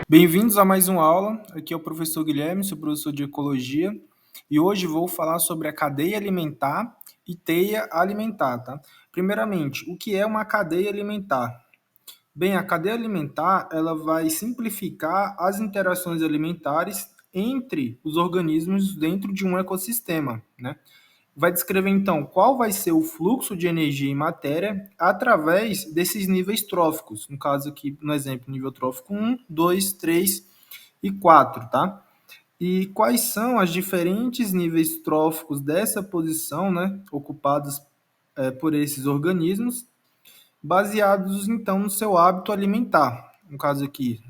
Bem-vindos a mais uma aula. Aqui é o professor Guilherme, sou professor de Ecologia, e hoje vou falar sobre a cadeia alimentar e teia alimentar, tá? Primeiramente, o que é uma cadeia alimentar? Bem, a cadeia alimentar, ela vai simplificar as interações alimentares entre os organismos dentro de um ecossistema, né? Vai descrever então qual vai ser o fluxo de energia e matéria através desses níveis tróficos. No caso aqui, no exemplo, nível trófico 1, 2, 3 e 4, tá? E quais são as diferentes níveis tróficos dessa posição, né, ocupados por esses organismos, baseados então no seu hábito alimentar. No caso aqui,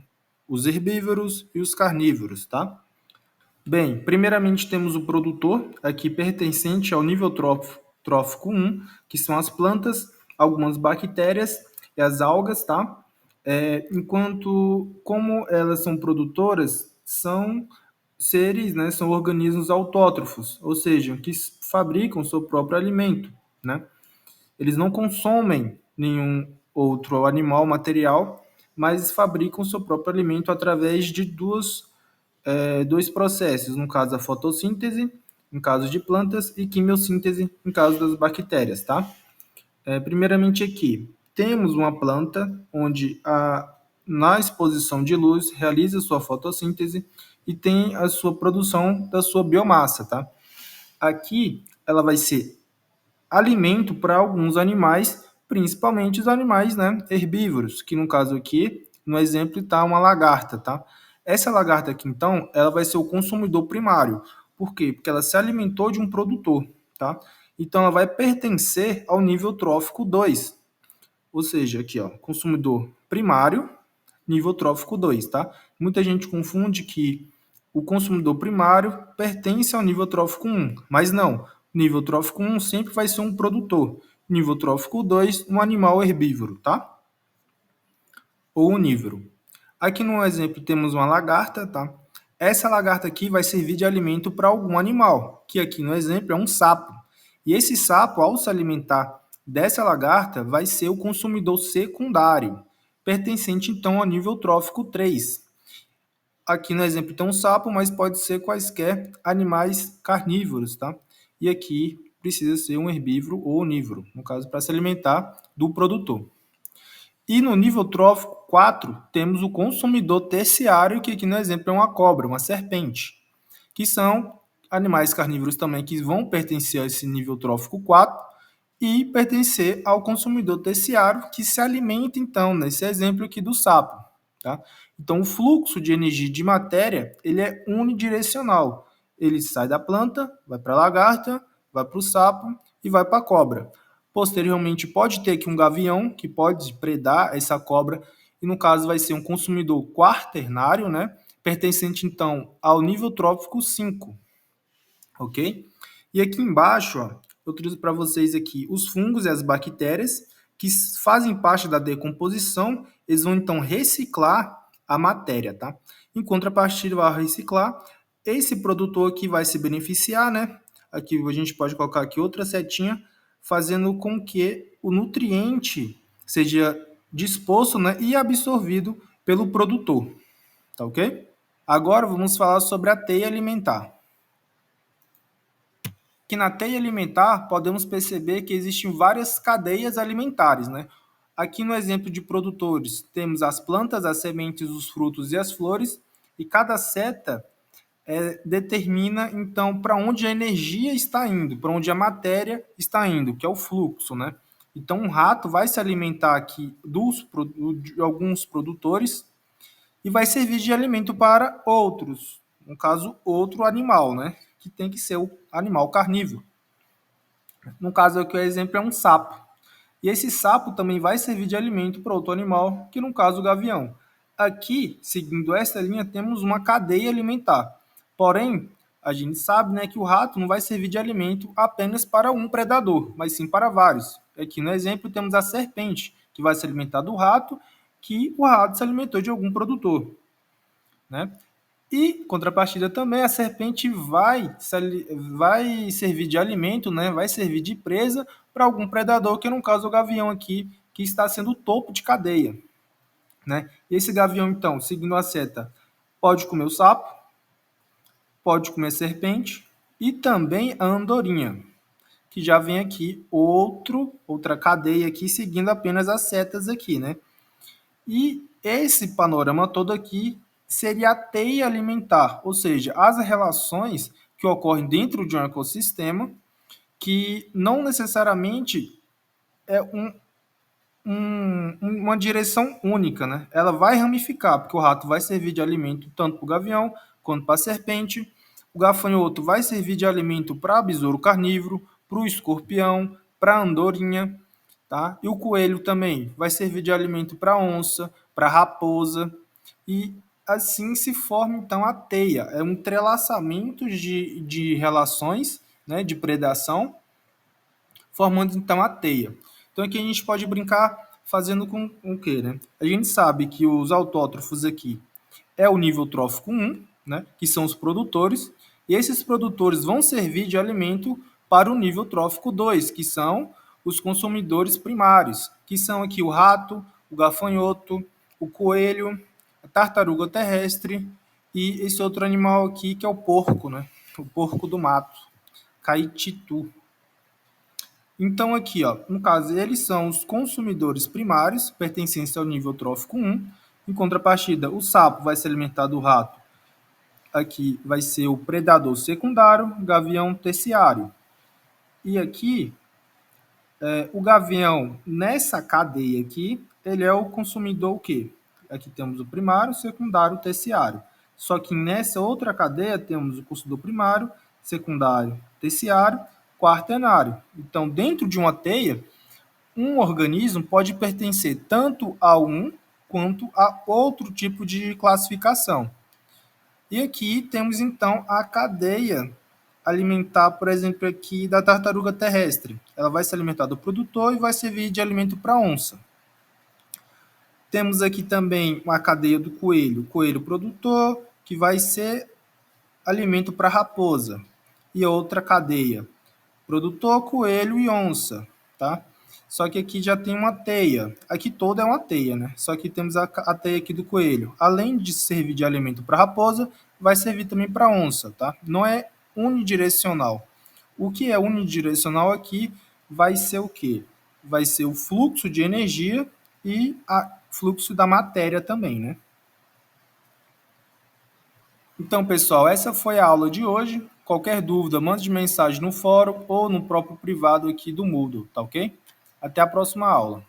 os herbívoros e os carnívoros, tá? Bem, primeiramente temos o produtor, aqui pertencente ao nível trófico 1, que são as plantas, algumas bactérias e as algas, tá? Enquanto, como elas são produtoras, são seres, né, são organismos autótrofos, ou seja, que fabricam seu próprio alimento, né? Eles não consomem nenhum outro animal material, mas fabricam seu próprio alimento através de dois processos, no caso a fotossíntese, em caso de plantas, e quimiossíntese, em caso das bactérias, tá? Primeiramente aqui, temos uma planta onde na exposição de luz realiza sua fotossíntese e tem a sua produção da sua biomassa, tá? Aqui ela vai ser alimento para alguns animais, principalmente os animais, né, herbívoros, que no caso aqui, no exemplo, está uma lagarta, tá? Essa lagarta aqui, então, ela vai ser o consumidor primário. Por quê? Porque ela se alimentou de um produtor, tá? Então, ela vai pertencer ao nível trófico 2, ou seja, aqui, ó, consumidor primário, nível trófico 2, tá? Muita gente confunde que o consumidor primário pertence ao nível trófico 1, mas não. Nível trófico 1 sempre vai ser um produtor. Nível trófico 2, um animal herbívoro, tá? Ou onívoro. Aqui no exemplo temos uma lagarta, tá? Essa lagarta aqui vai servir de alimento para algum animal, que aqui no exemplo é um sapo. E esse sapo, ao se alimentar dessa lagarta, vai ser o consumidor secundário, pertencente então ao nível trófico 3. Aqui no exemplo tem um sapo, mas pode ser quaisquer animais carnívoros, tá? E aqui precisa ser um herbívoro ou onívoro, no caso, para se alimentar do produtor. E no nível trófico 4, temos o consumidor terciário, que aqui no exemplo é uma cobra, uma serpente, que são animais carnívoros também que vão pertencer a esse nível trófico 4 e pertencer ao consumidor terciário, que se alimenta, então, nesse exemplo aqui do sapo. Tá? Então, o fluxo de energia e de matéria ele é unidirecional. Ele sai da planta, vai para a lagarta, vai para o sapo e vai para a cobra. Posteriormente, pode ter aqui um gavião que pode predar essa cobra, e no caso vai ser um consumidor quaternário, né? Pertencente então ao nível trófico 5, ok? E aqui embaixo, ó, eu trouxe para vocês aqui os fungos e as bactérias que fazem parte da decomposição, eles vão então reciclar a matéria, tá? Em contrapartida, ao reciclar, esse produtor aqui vai se beneficiar, né? Aqui a gente pode colocar aqui outra setinha, fazendo com que o nutriente seja disposto, né, e absorvido pelo produtor, tá ok? Agora vamos falar sobre a teia alimentar. Que na teia alimentar podemos perceber que existem várias cadeias alimentares, né? Aqui no exemplo de produtores, temos as plantas, as sementes, os frutos e as flores, e cada seta determina então para onde a energia está indo, para onde a matéria está indo, que é o fluxo, né? Então um rato vai se alimentar aqui de alguns produtores e vai servir de alimento para outros, no caso outro animal, né? Que tem que ser o animal carnívoro. No caso aqui o exemplo é um sapo. E esse sapo também vai servir de alimento para outro animal, que no caso o gavião. Aqui, seguindo essa linha, temos uma cadeia alimentar. Porém, a gente sabe, né, que o rato não vai servir de alimento apenas para um predador, mas sim para vários. Aqui no exemplo temos a serpente, que vai se alimentar do rato, que o rato se alimentou de algum produtor, né? E, contrapartida também, a serpente vai servir de alimento, né? Vai servir de presa para algum predador, que no caso o gavião aqui, que está sendo o topo de cadeia. né? Esse gavião, então, seguindo a seta, pode comer o sapo, pode comer serpente e também a andorinha, que já vem aqui outra cadeia aqui seguindo apenas as setas aqui, né? E esse panorama todo aqui seria a teia alimentar, ou seja, as relações que ocorrem dentro de um ecossistema que não necessariamente é uma direção única, né? Ela vai ramificar, porque o rato vai servir de alimento tanto para o gavião quanto para a serpente, o gafanhoto vai servir de alimento para besouro carnívoro, para o escorpião, para a andorinha, tá? E o coelho também vai servir de alimento para onça, para raposa, e assim se forma então a teia. É um entrelaçamento de relações, né, de predação, formando então a teia. Então aqui a gente pode brincar fazendo com o quê, né? A gente sabe que os autótrofos aqui é o nível trófico 1, né, que são os produtores, e esses produtores vão servir de alimento para o nível trófico 2, que são os consumidores primários, que são aqui o rato, o gafanhoto, o coelho, a tartaruga terrestre e esse outro animal aqui que é o porco, né? O porco do mato, caititu. Então, aqui, ó, no caso, eles são os consumidores primários, pertencentes ao nível trófico 1. Em contrapartida, o sapo vai se alimentar do rato. Aqui vai ser o predador secundário, gavião terciário. E aqui, o gavião, nessa cadeia aqui, ele é o consumidor o quê? Aqui temos o primário, secundário, terciário. Só que nessa outra cadeia temos o consumidor primário, secundário, terciário, quaternário. Então, dentro de uma teia, um organismo pode pertencer tanto a um quanto a outro tipo de classificação. E aqui temos então a cadeia alimentar, por exemplo, aqui da tartaruga terrestre. Ela vai se alimentar do produtor e vai servir de alimento para a onça. Temos aqui também uma cadeia do coelho, coelho produtor, que vai ser alimento para a raposa. E outra cadeia, produtor, coelho e onça, tá? Só que aqui já tem uma teia. Aqui toda é uma teia, né? Só que temos a teia aqui do coelho. Além de servir de alimento para raposa, vai servir também para onça, tá? Não é unidirecional. O que é unidirecional aqui vai ser o quê? Vai ser o fluxo de energia e o fluxo da matéria também, né? Então, pessoal, essa foi a aula de hoje. Qualquer dúvida, mande mensagem no fórum ou no próprio privado aqui do Moodle, tá ok? Até a próxima aula.